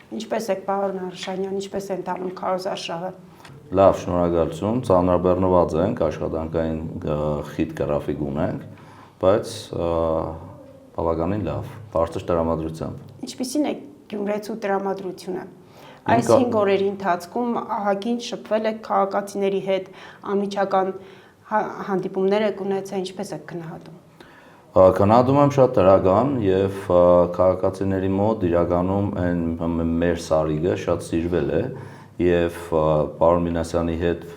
Ինչպես եք պարոն Արշանյան, ինչպես է ընթանում քարոզարշավը։ Լավ, շնորհակալություն, ծանրաբեռնված ենք, աշխատանքային խիտ գրաֆիկ ունենք, բայց բավականին լավ, բարձր տրամադրությամբ։ Ինչպիսին է Գյումրեցու տրամադրությունը։ Այս 5 օրերի ընթացքում ահագին շփվել եք քաղաքացիների հետ, անմիջական հանդիպումներ եք ունեցել, ինչպես եք գնահատում։ Գնահատում եմ շատ դրական եւ քաղաքացիների մոտ իրականում այն մեր սարիգը շատ սիրվել է եւ պարոն Մինասյանի հետ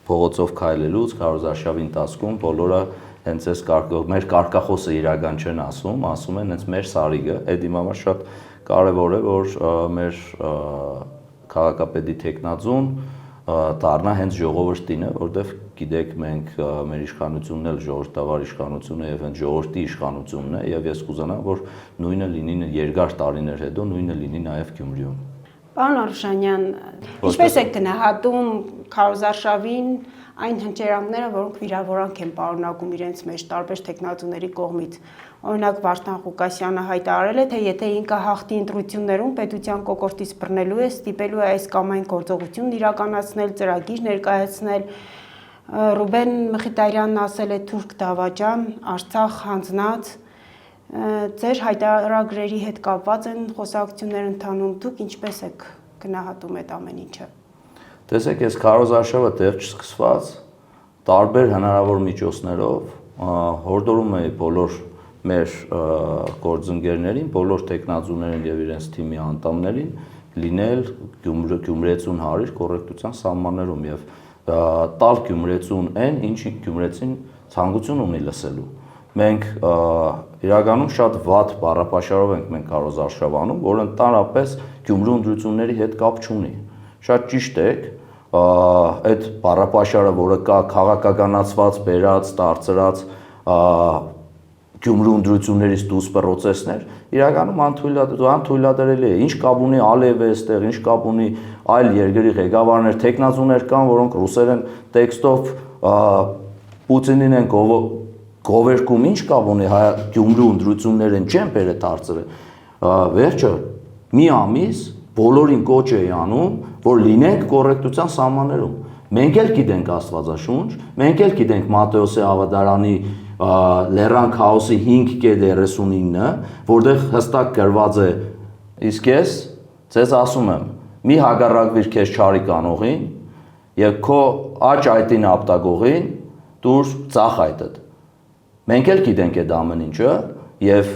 փողոցով քայլելուց քարոզարշավի ընթացքում բոլորը հենց այս մեր կարգախոսը իրական չեն ասում են հենց մեր սարիգը, այդ իմ համար շատ կարևոր է, որ մեր քաղաքապետի տեխնազուն դառնա հենց ժողովրդինը, որտեղ գիտեք մենք մեր իշխանությունն էլ ժողովրդավար իշխանություն է եւ հենց ժողովրդի իշխանությունն է եւ ես կուզենամ, որ նույնը լինի երկար տարիներ հետո նույնը լինի նաեւ Գյումրիում։ Պարոն Արշանյան, ինչպես եք գնահատում քարոզարշավին այն հնչերանգները, որոնք վիրավորանք են պարունակում իրենց մեջ տարբեր տեխնատուների կողմից։ Օրինակ Վարդան Ղուկասյանը հայտարարել է, թե եթե ինքը հաղթի ընտրություններում պետության կոկորդից բռնելու է, ստիպելու է այս կամ այն գործողությունն իրականացնել, ծրագիր ներկայացնել։ Ռուբեն Մխիթարյանն ասել է թուրք դավաճան, Արցախ հանձնած, ձեր հայտարարագրերի հետ կապված են խոսակցություններ ընթանում, դուք ինչպես եք գնահատում այդ ամեն ինչը։ Տեսեք, այս քարոզարշավը տեղ չսկսված տարբեր հնարավոր միջոցներով հորդորում է բոլոր մեր գործընկերներին, բոլոր տեխնազուներին եւ իրենց թիմի անդամներին լինել Գյումրեցուն հարիր կոռեկտության սահմաններում եւ տալ Գյումրեցուն այն, ինչի Գյումրեցին ցանկություն ունի լսելու։ Մենք իրականում շատ վատ բառապաշարով ենք մենք քարոզարշավ անում, որը ընդհանրապես Գյումրու ընտրությունների հետ կապ չունի։ Շատ ճիշտ եք, այդ բառապաշարը, որը կա քաղաքականացված, բերած, դարձրած Գյումրու ընտրություններից դուրս պրոցեսներ, իրականում անթույլատրելի է։ Ինչ կապ ունի Ալիևը այստեղ, ինչ կապ ունի այլ երկրի ղեկավարներ, տեխնազուներ կան, որոնք ռուսերեն տեքստով Պուտինին են գովերքում, ինչ կապ ունի Գյումրու ընտրություններն չեն բերել դարձրել։ Վերջը մի ամիս բոլորին կոչ է անում, որ լինենք կոռեկտության սահմաններում։ Մենք էլ գիտենք Աստվածաշունչ, մենք էլ գիտենք Մատթեոսի ավետարանի լեռան քաոսի 5:39, որտեղ հստակ գրված է. իսկ ես ձեզ ասում եմ, մի հագարակվիր քեզ չարի կանողին եւ քո աջ այտին ապտակողին դուր ծախ այտդ։ Մենք էլ գիտենք այդ ամեն ինչը եւ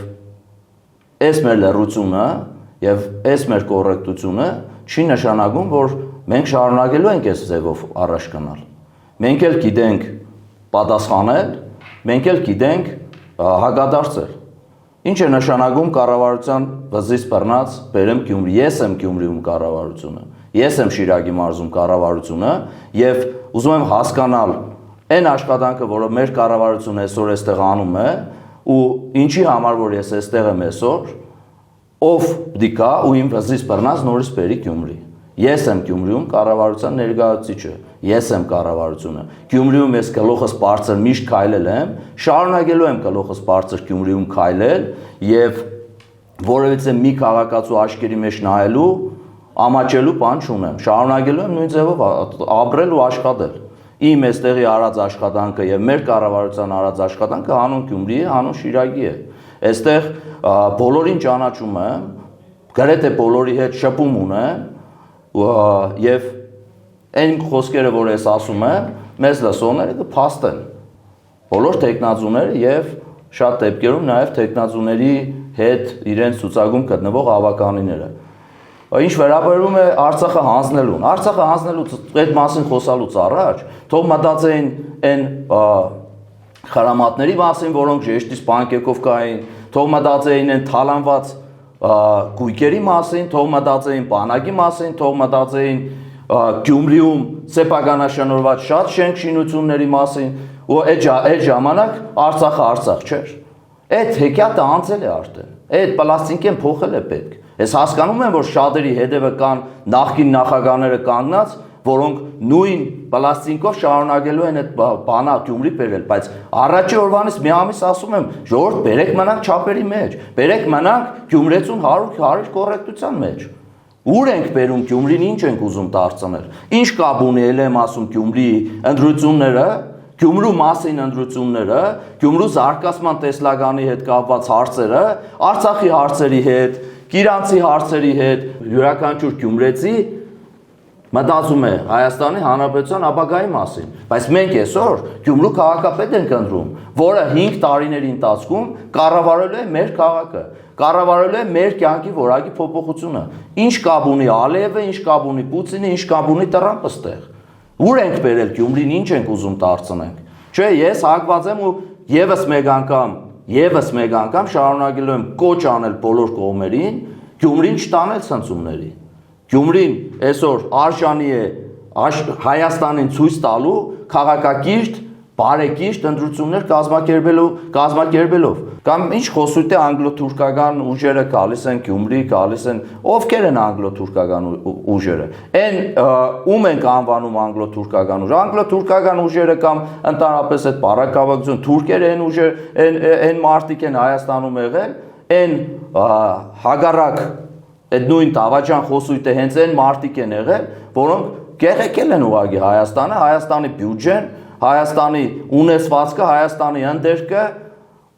այս մեր լռությունը եւ այս մեր կոռեկտությունը չի նշանակում, որ մենք շարունակելու ենք այս ձևով առաջ գնալ։ Մենք էլ գիտենք պատասխանել, մենք էլ գիտենք հակադարձել։ Ինչ է նշանակում կառավարության վզից բռնած բերեմ Գյումրի։ Ես եմ Գյումրիում կառավարությունը, ես եմ Շիրակի մարզում կառավարությունը եւ ուզում եմ հասկանալ այն աշխատանքը, որը մեր կառավարությունը այսօր այստեղ անում է, ու ինչի համար որ ես այստեղ եմ այսօր, ով դիկա ու իմ վզից բռնած նորից բերի Գյումրի։ Ես եմ Գյումրիում կառավարության ներկայացուցիչը, ես եմ կառավարությունը։ Գյումրիում ես գլուխս բարձր միշտ քայլել եմ, շարունակելու եմ գլուխս բարձր Գյումրիում քայլել եւ որևիցե մի քաղաքացու աչքերի մեջ նայելու, ամաչելու բան չունեմ։ Շարունակելու եմ նույն ձևով ապրել ու աշխատել։ Իմ այստեղի արած աշխատանքը եւ մեր կառավարության արած աշխատանքը հանուն Գյումրիի է, հանուն Շիրակի է։ Այստեղ բոլորին ճանաչում եմ, գրեթե բոլորի հետ շփում ունեմ եւ այն խոսքերը, որ ես ասում եմ, մեզ լսողները կփաստեն։ Բոլոր տեխնազուները եւ շատ դեպքերում նաեւ տեխնազուների հետ իրենց ցուցակում գտնվող ավականիները։ Ինչ վերաբերում է Արցախը հանձնելուն, Արցախը հանձնելուց այդ մասին խոսալուց առաջ, թող մտածեին այն խրամատների մասին, որոնք ժեշտից բանկեկով կային, թող մտածեին այն թալանված գույքերի մասին, թող մտածեին բանակի մասին, թող մտածեին Գյումրիում սեփականաշնորհված շատ շենք շինությունների մասին, ու այդ ժամանակ Արցախը Արցախ չէր։ Այդ հեքիաթը անցել է արդեն։ Այդ պլաստիկեն փոխել է պետք։ Ես հասկանում եմ, որ շատերի հետևը կան նախկին նախագահները կանգնած, որոնք նույն պլաստիկով շարունակելու են այդ բանը Գյումրի բերել, բայց առաջի օրվանից մի ամիս ասում եմ, ժողովուրդ բերեք մնանք չափերի մեջ, բերեք մնանք Գյումրեցուն 100 կոռեկտության մեջ։ Ուր ենք բերում Գյումրին, ինչ ենք ուզում դարձնել։ Ինչ կապ ունի ել եմ ասում Գյումրիի ընտրությունները, Գյումրու մասին ընտրությունները, Գյումրու զարգացման տեսլականի հետ կապված հարցերը, Արցախի հարցերի հետ, Կիրանցի հարցերի հետ, յուրաքանչյուր գյումրեցի մտածում է Հայաստանի Հանրապետության ապագայի մասին, բայց մենք այսօր Գյումրու քաղաքապետ ենք ընտրում, որը 5 տարիների ընթացքում կառավարելու է մեր քաղաքը, կառավարելու է մեր կյանքի որակի փոփոխությունը։ Ինչ կապ ունի Ալիևը, ինչ կապ ունի Պուտինը, ինչ կապ ունի Տրամպը ստեղ։ Ուր ենք բերել Գյումրին, ինչ ենք ուզում դարձնենք։ Չէ, ես հակված եմ ու եւս մեկ անգամ շարունակելու եմ կոչ անել բոլոր կողմերին Գյումրին չտանել ցնցումների։ Գյումրին այսօր արժանի է Հայաստանին ցույց տալու քաղաքակիրթ, բարեկիրթ ընտրություններ կազմակերպելով։ Կամ ինչ խոսույթ է անգլո-թուրքական ուժերը գալիս են Գյումրի, գալիս են, ովքեր են անգլո-թուրքական ուժերը։ Այն ում ենք անվանում անգլո-թուրքական ուժ։ Անգլո-թուրքական ուժերը կամ ընդհանրապես այդ բառակապակցություն թուրքերը են ուժեր, այն մարտիկ են Հայաստանում եղել, այն հագարակ այդ նույն Դավաճան խոսույթը հենց այն մարտիկ են եղել, որոնք գեղեցել են ուղղակի Հայաստանը, Հայաստանի բյուջեն, Հայաստանի ունեցվածքը, Հայաստանի ընդերքը,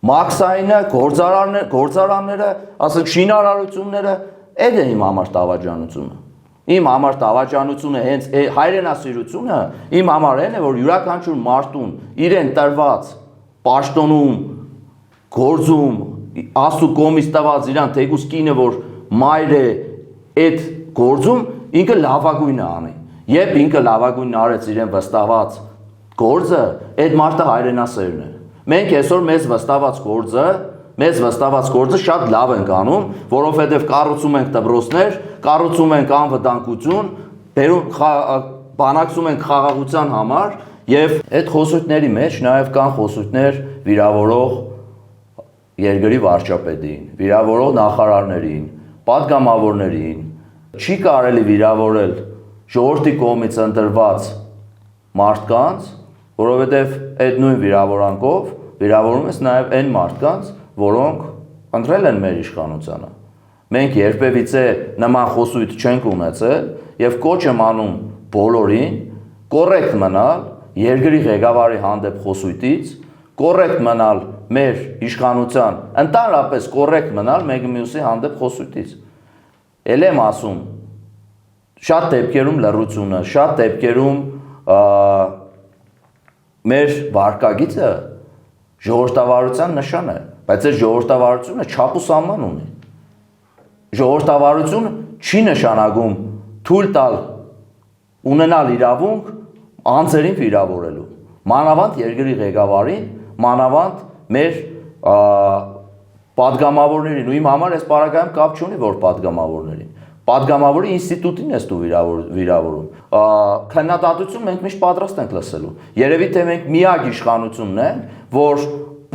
մաքսայինը, գործարանները, ասենք շինարարությունները, այդ է իմ համար դավաճանությունը։ Իմ համար դավաճանությունը հենց հայրենասիրությունը իմ համար այն է, որ յուրաքանչյուր մարդուն իրեն տրված պաշտոնում, գործում, աստու կողմից տված իրան թեկուզ կինը, որ մայր է այդ գործում, ինքը լավագույնը անի։ Երբ ինքը լավագույնն արեց իրեն վստահված գործը, այդ մարդը հայրենասերն է։ Մենք այսօր մեզ վստահված գործը շատ լավ ենք անում, որովհետև կառուցում ենք դպրոցներ, կառուցում ենք անվտանգություն, բանակցում ենք խաղաղության համար, եւ այդ խոսույթների մեջ նաև կան խոսույթներ վիրավորող երկրի վարչապետին, վիրավորող նախարարներին, պատգամավորներին, չի կարելի վիրավորել ժողովրդի կողմից ընտրված մարդկանց, որովհետև այդ նույն վիրավորանքով վիրավորում ես նաև այն մարդկանց, որոնք ընտրել են մեր իշխանությանը։ Մենք երբևիցե նման խոսույթ չենք ունեցել եւ կոչ եմ անում բոլորին կոռեկտ մնալ երկրի ղեկավարի հանդեպ խոսույթից, կոռեկտ մնալ մեր իշխանության, ընդհանրապես կոռեկտ մնալ մեկը մյուսի հանդեպ խոսույթից։ Էլ եմ ասում, շատ դեպքերում լռությունը, շատ դեպքերում մեր վարկագիծը ժողովրդավարության նշան է, բայց այս ժողովրդավարությունը չափ ու սահման ունի։ Ժողովրդավարությունը չի նշանակում թույլ տալ ունենալ իրավունք անձերին վիրավորելու, մանավանդ երկրի ղեկավարին, մանավանդ մեր պատգամավորներին, ու իմ համար այս պարագայում կապ չունի, որ պատգամավորներին, պատգամավորի ինստիտուտին ես դու վիրավորում, քննադատություն մենք միշտ պատրաստ ենք լսելու, երևի թե մենք միակ իշխանությունն ենք, որ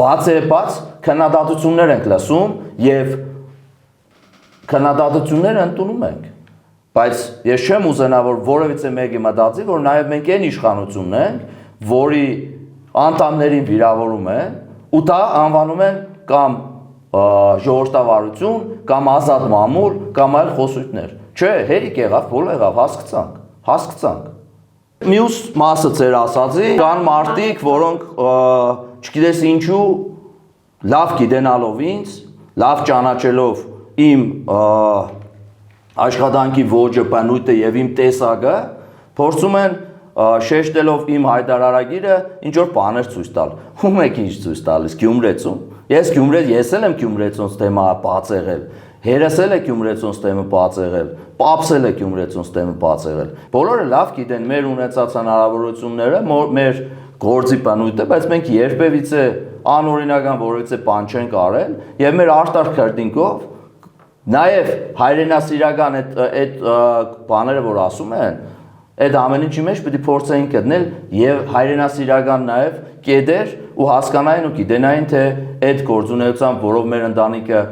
բաց քննադատություններ ենք լսում և քննադատություններ ընդունում ենք, բայց ես չեմ ուզենա, որ որևիցե մեկը մտածի, որ նաև մենք այն իշխանությունն ենք, որի անդամներին վիրավորում են, ու դա անվանում են կամ ժողովրդավարություն, կամ ազատ մամուլ, կամ այլ խոսույթներ։ Չէ, հերիք եղավ, բոլ եղավ, հասկացանք։ Մյուս մասը ձեր ասածի, կան մարդիկ, որոնք չգիտես ինչու, լավ գիտենալով ինձ, լավ ճանաչելով իմ աշխատանքի ոճը, բնույթը եւ իմ տեսակը, փորձում են շեշտելով իմ հայտարարագիրը ինչ որ բաներ ցույց տալ։ Ում եք ինչ ցույց տալիս Գյումրեցում։ Ես էլ եմ Գյումրեցոնց թեմա բաց եղել։ Հերս էլ է Գյումրեցոնց թեմը բաց եղել։ Պապս էլ է Գյումրեցոնց թեմը բաց եղել։ Բոլորը լավ գիտեն մեր ունեցած հնարավորությունները, մեր գործի բնույթը, բայց մենք երբևիցե անօրինական որևիցե բան չենք արել եւ մեր արտարք քրտինքով նաեւ հայրենասիրական այդ բաները որ ասում են, այդ ամեն ինչի մեջ պետք է փորձեին գտնել եւ հայրենասիրական նաեւ կետեր ու հասկանային ու գիտենային թե այդ գործունեությամբ, որով մեր ընտանիքը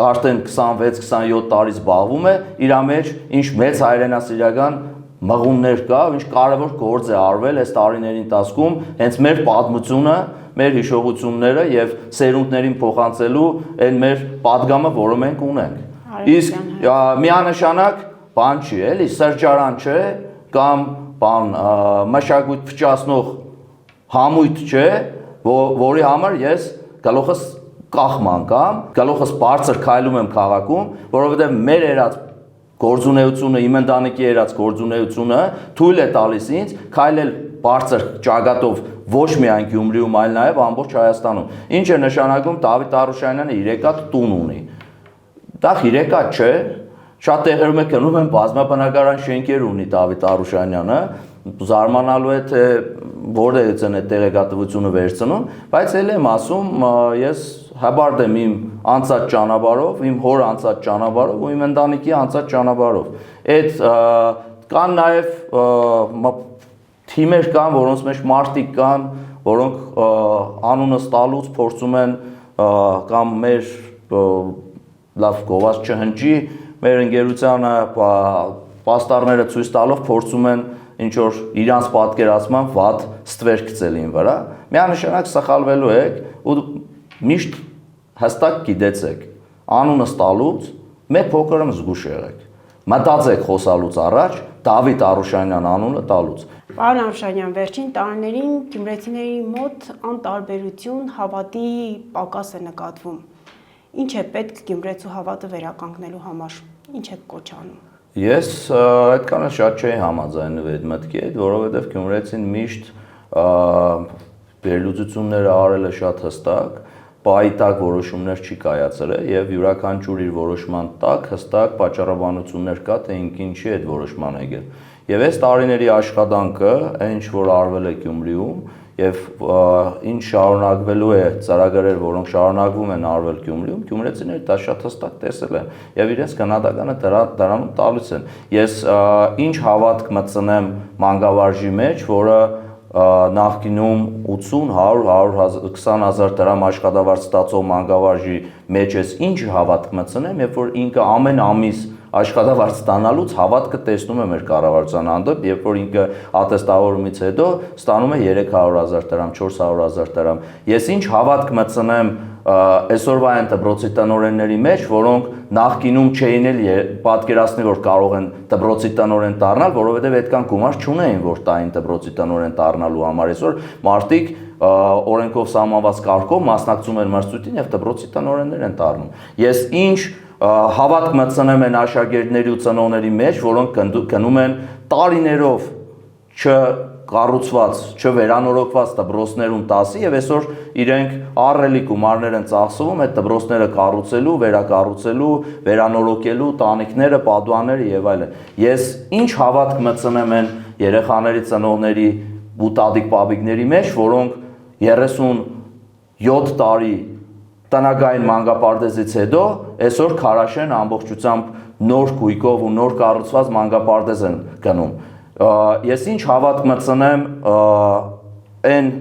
արդեն 26-27 տարի զբաղվում է, իր մեջ ինչ մեծ հայրենասիրական մղումներ կա, ինչ կարևոր գործ է արվել այս տարիների ընթացքում, հենց մեր պատմությունը, մեր հիշողությունները եւ սերունդներին փոխանցելու այն մեր պատգամը, որը մենք ունենք։ Իսկ միանշանակ բան չի, էլի սրճարան չէ, կամ բան մշակույթ փչացնող համույթ չէ, որի համար ես գլուխս կախման կամ գլուխս բարձր քայլում եմ քաղաքում, որովհետև մեր երած գործունեությունը, իմ ընտանիքի երած գործունեությունը թույլ է տալիս ինձ քայլել բարձր ճակատով ոչ միայն Գյումրիում, այլ նաև ամբողջ Հայաստանում։ Ինչ է նշանակում Դավիթ Արուշանյանը 3 տուն ունի։ Դա 3 չէ, շատ տեղերում է գնում են բազմաբնակարան շենքեր ունի Դավիթ Արուշանյանը, զարմանալու է թե որտեղից են այդ տեղեկատվությունը վերցնում, բայց էլ եմ ասում, ես հաբարդ եմ իմ անցած ճանապարհով, իմ հոր անցած ճանապարհով ու իմ ընտանիքի անցած ճանապարհով։ Այդ կան նաև թիմեր կան, որոնց մեջ մարդիկ կան, որոնք անունս տալուց փորձում են կամ մեր լավ գովաց չհնչի, մեր ընկերությանը պաստառները ցույց տալով փորձում են ինչ որ իրանց պատկերացման վատ ստվեր գցել ին վրա, միանշանակ սխալվելու եք ու միշտ հստակ գիտեցեք, անունը ստալուց մեկ փոքր զգուշ եղեք, մտածեք խոսալուց առաջ Դավիթ Արուշանյան անունը տալուց։ Պարոն Արուշանյան, վերջին տարիներին գյումրեցիների մոտ անտարբերություն, հավատի պակաս է նկատվում։ Ինչ է պետք գյումրեցու հավատը վերականգնելու համար, ինչ է կոչ անում։ Ես այդքանը շատ չէի համաձայնվում այդ մտքի հետ, որովհետև գյումրեցին միշտ վերլուծությունները արել է շատ հստակ, պայի տակ որոշումներ չի կայացել եւ յուրաքանչյուր իր որոշման տակ հստակ պատճառաբանություններ կա, թե ինչի այդ որոշման եկել։ Եվ այս տարիների աշխատանքը, ինչ որ արվել է Գյումրիում, եւ ինչ շարունակվելու է ծրագրեր, որոնք շարունակվում են արվել Գյումրիում, գյումրեցիները դա շատ հստակ տեսել են եւ իրենց գնահատականը դրանում տալիս են։ Ես ինչ հավատք մտցնեմ մանկավարժի մեջ, որը նախկինում 80, 100, 120 հազար դրամ աշխատավարձ ստացող մանկավարժի մեջ ես ինչ հավատք մտցնեմ, երբ որ ինքը ամեն ամիս աշխատավարձ ստանալուց հավատքը տեսնում է մեր կառավարության հանդեպ, երբ որ ինքը ատեստավորումից հետո ստանում է 300,000 դրամ, 400,000 դրամ։ Ես ինչ հավատք մտցնեմ այսօրվա այն դպրոցի տնօրենների մեջ, որոնք նախկինում չէին էլ պատկերացնել, որ կարող են դպրոցի տնօրեն դառնալ, որովհետև այդքան գումար չունեին, որ տային դպրոցի տնօրեն դառնալու համար։ Այսօր մարդիկ օրենքով սահմանված կարգով մասնակցում են մրցույթին եւ դպրոցի տնօրեններ են դառնում։ Ես ինչ հավատք մտցնեմ են աշակերտների ու ծնողների մեջ, որոնք գնում են տարիներով չկառուցված, չվերանորոգված դպրոցներում տասի եւ այսօր իրենք ահռելի գումարներ են ծախսվում այդ դպրոցները կառուցելու, վերակառուցելու, վերանորոգելու, տանիքները, պատուհանները եւ այլն։ Ես ինչ հավատք մտցնեմ են երեխաների ծնողների ու տատիկ-պապիկների մեջ, որոնք 37 տարի տնագային մանկապարտեզից հետո այսօր Քարաշեն ամբողջությամբ նոր գույքով ու նոր կառուցված մանկապարտեզ են գնում։ Ես ինչ հավատք մտցնեմ այն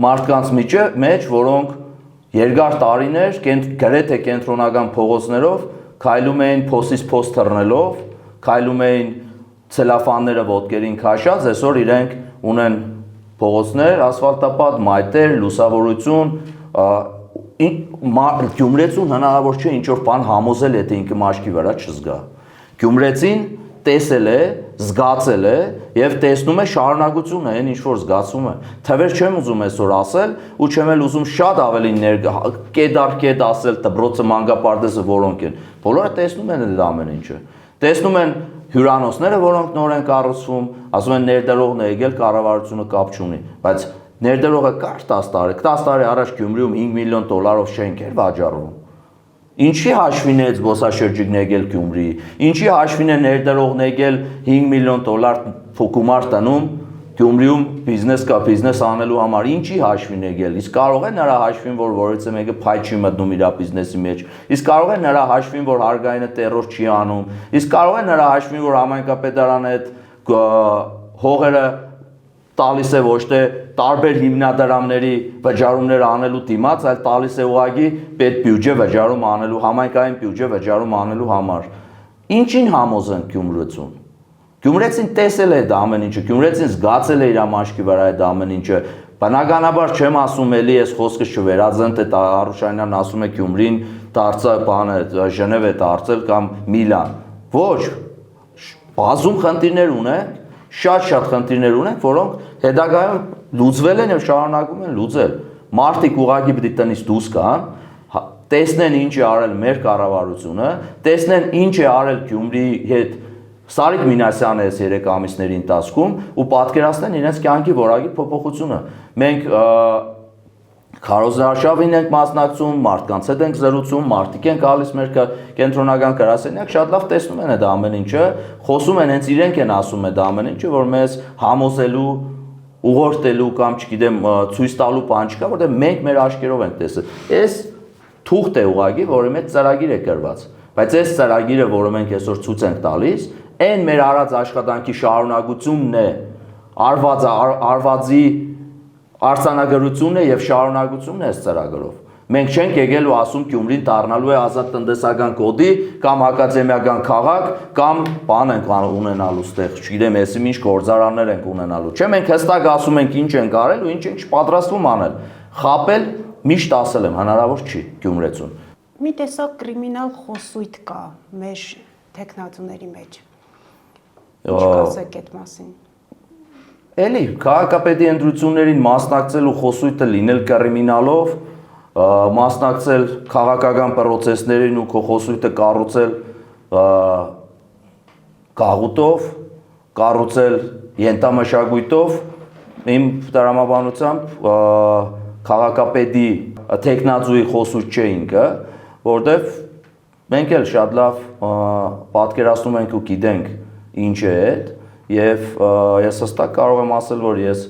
մարդկանց մեջ, որոնք երկար տարիներ գրեթե կենտրոնական փողոցներով քայլում էին փոսից փոս թռնելով, քայլում էին ցելոֆանները ոտքերին քաշած, այսօր իրենք ունեն փողոցներ, ասֆալտապատ, մայթեր, լուսավորություն, գյումրեցուն հնարավոր չէ ինչ որ բան համոզել է, թե ինքը մաշկի վրա չզգա։ Գյումրեցին տեսել է, զգացել է եւ տեսնում է շարունակությունը, այն ինչ որ զգացում է։ Թվեր չեմ ուզում այսօր ասել ու չեմ էլ ուզում շատ ավելի կետ ասել դպրոցը, մանկապարտեզը որոնք են։ Բոլորը տեսնում են այդ ամեն ինչը։ Տեսնում են հյուրանոցները, որոնք նոր են կառուցվում, ասում են ներդրողն է եկել, կառավարությունը կապ չունի, բայց ներդրողը կար 10 տարի առաջ Գյումրիում $5 միլիոն շենք էր վաճառվում։ Ինչի հաշվին է զբոսաշրջիկն եկել Գյումրի, ինչի հաշվին է ներդրողն եկել $5 միլիոն գումար տնում Գյումրիում բիզնես անելու համար, ինչի հաշվին եկել, իսկ կարող է նրա հաշվին, որ որից է մեկը փայ չի մտնում իր բիզնեսի մեջ, իսկ կարող է նրա հաշվին, որ հարգայինը տերոր չի անում, իսկ կարող է նրա հաշվին, որ համայնքապետարանը այդ հողերը տալիս է ոչ թե տարբեր հիմնադրամների վճարումներ անելու դիմաց, այլ տալիս է ուղղակի պետբյուջե վճարում անելու, համայնքային բյուջե վճարում անելու համար։ Ինչին համոզենք գյումրեցուն։ Գյումրեցին տեսել է այդ ամեն ինչը, գյումրեցին զգացել է իր մաշկի վրա այդ ամեն ինչը, Բնականաբար չեմ ասում էլի այս խոսքը չվերածեն, թե Արուշանյանն ասում է Գյումրին դարձա բանը Ժնև է դարձել կամ Միլան։ Ոչ, բազում խնդիրներ ունենք, շատ խնդիրներ ունենք, որոնք հետագայում լուծվել են եւ շարունակում են լուծել։ Մարդիկ ուղղակի պիտի տնից դուրս գան, տեսնեն ինչ է արել մեր կառավարությունը, տեսնեն ինչ է արել Գյումրիի հետ Սարիկ Մինասյանը այս 3 ամիսների ընթացքում ու պատկերացնեն իրենց կյանքի որակի փոփոխությունը։ Մենք քարոզարշավին ենք մասնակցում, մարդկանց հետ ենք զրուցում, մարդիկ են գալիս մեր կենտրոնական գրասենյակ, շատ լավ տեսնում են այդ ամեն ինչը, խոսում են, հենց իրենք են ասում այդ ամեն ինչը, որ մեզ համոզելու, ուղղորդելու կամ չգիտեմ, ցույց տալու բան չկա, որտեղ մենք մեր աչքերով ենք տեսել։ Այս թուղթ է ուղղակի, որի մեջ ծրագիր է գրված, բայց այս ծրագիրը, որը մենք այսօր ցույց ենք տալիս, այն մեր արած աշխատանքի շարունակությունն է, արվածի արձանագրությունն է եւ շարունակությունն է այս ծրագրով։ Մենք չենք եկել ու ասում Գյումրին դառնալու է ազատ տնտեսական կոդի կամ ակադեմիական քաղաք կամ բան ենք ունենալու ստեղ, չգիտեմ, եսիմ ինչ գործարաններ ենք ունենալու։ Չէ, մենք հստակ ասում ենք ինչ ենք արել ու ինչ ենք պատրաստվում անել։ Խապել միշտ ասել եմ, հնարավոր չի Գյումրեցուն։ Մի տեսակ կրիմինալ խոսույթ կա մեր տեխնատուների մեջ։ Ինչ կասեք այդ մասին։ Էլի, քաղաքապետի ընտրություններին մասնակցելու խոսույթը լինել կրիմինալով, մասնակցել քաղաքական պրոցեսներին ու քո խոսույթը կառուցել գաղութով, կառուցել ենթամշակույթով, իմ տրամաբանությամբ քաղաքապետի տեխնացուի խոսույթ չէ ինքը, որտեվ մենք էլ շատ լավ պատկերացնում ենք ու գիտենք ինչ է այդ, եւ ես հստակ կարող եմ ասել, որ ես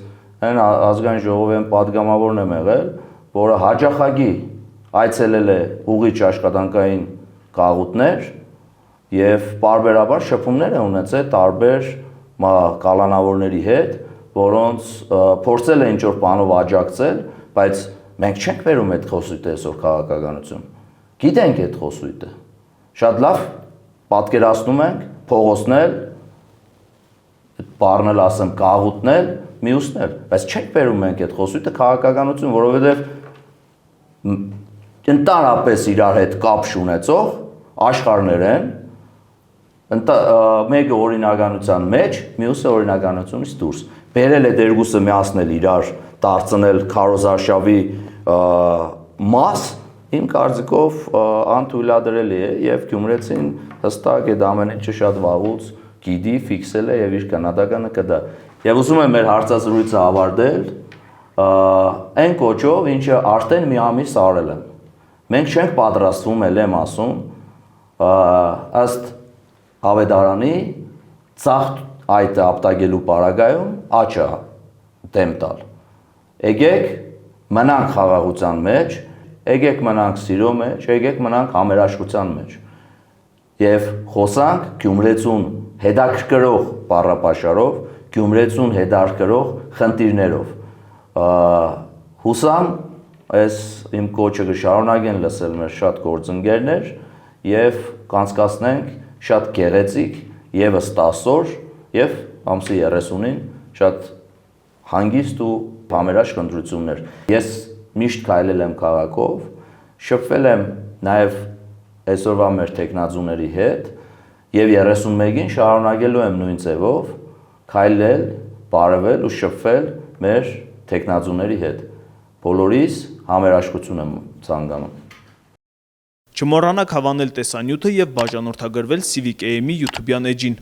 այն ազգային ժողովի պատգամավորն եմ եղել, որը հաջախագի այցելել է ուղիչ աշխատանքային գաղութներ եւ պարբերաբար շփումներ է ունեցել տարբեր կալանավորների հետ, որոնց փորձել է ինչ-որ բանով աջակցել, բայց մենք չենք վերում այդ խոսույթը այսօր քաղաքականություն։ Գիտենք այդ խոսույթը։ Շատ լավ պատկերացնում ենք փողոցներ, բառնել ասեմ գաղութներ, մյուսներ, բայց չենք վերում մենք այդ խոսույթը քաղաքականություն, որովհետև ընդհանրապես իրար հետ կապ ունեցող աշխարհներ են, մեկը օրինականության մեջ, մյուսը օրինականությունից դուրս։ Բերել է դերգուսը միացնել իրար, դարձնել քարոզարշավի մաս, իմ կարծիքով անթույլատրելի է եւ Գյումրեցին հստակ այդ ամեն ինչը շատ վաղուց գիտի, ֆիքսել է եւ իր կանադականը կդա։ Եվ ուզում եմ մեր հարցազրույցը ավարտել այն կոչով, ինչը արդեն մի ամիս արել եմ։ Մենք չենք պատրաստվում, ել եմ ասում, ըստ Ավետարանի ցախտ այդը ապտագելու պարագայում աչա դեմ տալ։ Եկեք մնանք խաղաղության մեջ, եկեք մնանք սիրո մեջ, եկեք մնանք համերաշխության մեջ։ Եվ խոսանք Գյումրեցուն հետաքրքրող բառապաշարով, Գյումրեցուն հետաքրքրող խնդիրներով։ Հուսամ այս իմ կոչը կշարունակեն լսել մեր շատ գործընկերներ եւ կանցկացնենք շատ գեղեցիկ եւս 10 օր եւ ամսի 30-ին շատ հանգիստ ու համերաշխ ընտրություններ։ Ես միշտ քայլել եմ քաղաքով, շփվել եմ նաեւ այսօրվա մեր տեխնազուների հետ եւ 31-ին շարունակելու եմ նույն ձևով քայլել, բարևել ու շփվել մեր տեխնազուների հետ։ Բոլորիս համերաշխություն եմ ցանկանում։ Չմոռանաք հավանել տեսանյութը եւ բաժանորդագրվել Civic AM-ի YouTube-յան էջին։